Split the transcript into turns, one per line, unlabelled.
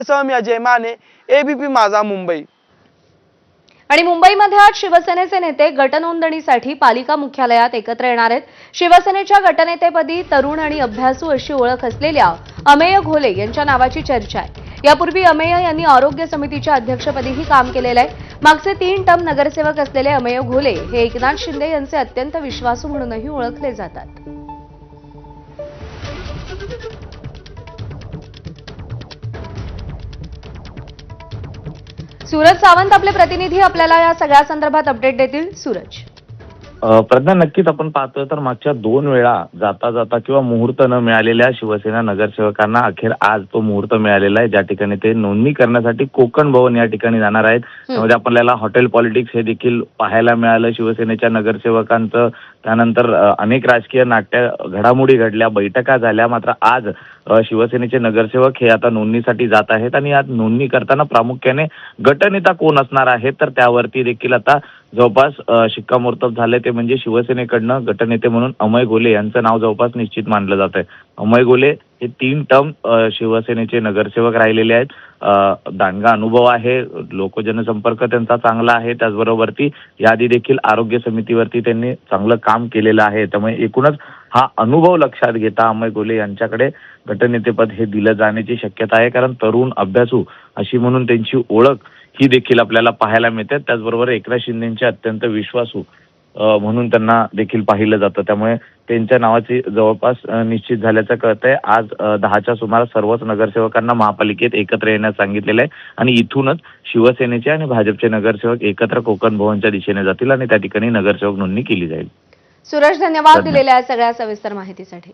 मी Ajay Mane, ABP माझा मुंबई।
आणि मुंबईमध्ये आज शिवसेनेचे नेते गटनोंदणीसाठी पालिका मुख्यालयात एकत्र येणार आहेत। शिवसेनेच्या गटनेतेपदी तरुण आणि अभ्यासू अशी ओळख असलेल्या अमेय घोले यांच्या नावाची चर्चा आहे। यापूर्वी अमेय यांनी आरोग्य समितीच्या अध्यक्षपदीही काम केलेलं आहे। मागचे 3 टर्म नगरसेवक असलेले अमेय घोले हे एकनाथ शिंदे यांचे अत्यंत विश्वासू म्हणूनही ओळखले जातात। सूरज सावंत आपले प्रतिनिधी आपल्याला या सगळ्या संदर्भात अपडेट देतील। सूरज,
प्रज्ञा, नक्कीच आपण पाहतोय तर मागच्या 2 वेळा जाता जाता किंवा मुहूर्त न मिळालेल्या शिवसेना नगरसेवकांना अखेर आज तो मुहूर्त मिळालेला आहे, ज्या ठिकाणी ते नोंदणी करण्यासाठी कोकण भवन या ठिकाणी जाणार आहेत। त्यामध्ये आपल्याला हॉटेल पॉलिटिक्स हे देखील पाहायला मिळालं शिवसेनेच्या नगरसेवकांचं। त्यानंतर अनेक राजकीय नाट्य घडामोडी घडल्या, बैठका झाल्या। मात्र आज शिवसेनेचे नगरसेवक हे आता नोंदणीसाठी जात आहेत आणि आज नोंदणी करताना प्रामुख्याने गटनेता कोण असणार आहे तर त्यावरती देखील आता जवळपास शिक्कामोर्तब झाले। ते म्हणजे शिवसेनेकडनं गटनेते म्हणून अमेय घोले यांचं नाव जवळपास निश्चित मानलं जात आहे। अमेय घोले हे 3 टर्म शिवसेनेचे नगरसेवक राहिलेले आहेत। दांडगा अनुभव आहे, लोकजनसंपर्क त्यांचा चांगला आहे, त्याचबरोबरती याआधी देखील आरोग्य समितीवरती त्यांनी चांगलं काम केलेलं आहे। त्यामुळे एकूणच हा अनुभव लक्षात घेता अमेय घोले यांच्याकडे गटनेतेपद हे दिलं जाण्याची शक्यता आहे, कारण तरुण अभ्यासू अशी म्हणून त्यांची ओळख ही देखील आपल्याला पाहायला मिळते। त्याचबरोबर एकनाथ शिंदेचे अत्यंत विश्वासू म्हणून त्यांना देखील पाहिलं जातं। त्यामुळे त्यांच्या नावाची जवळपास निश्चित झाल्याचं कळतंय। आज 10च्या सुमारास सर्वच नगरसेवकांना महापालिकेत एकत्र येण्यास सांगितलेलं आहे आणि इथूनच शिवसेनेचे आणि भाजपचे नगरसेवक एकत्र कोकण भवनच्या दिशेने जातील आणि त्या ठिकाणी नगरसेवक नोंदणी केली जाईल।
सूरज, धन्यवाद दिलेल्या सगळ्या सविस्तर माहितीसाठी।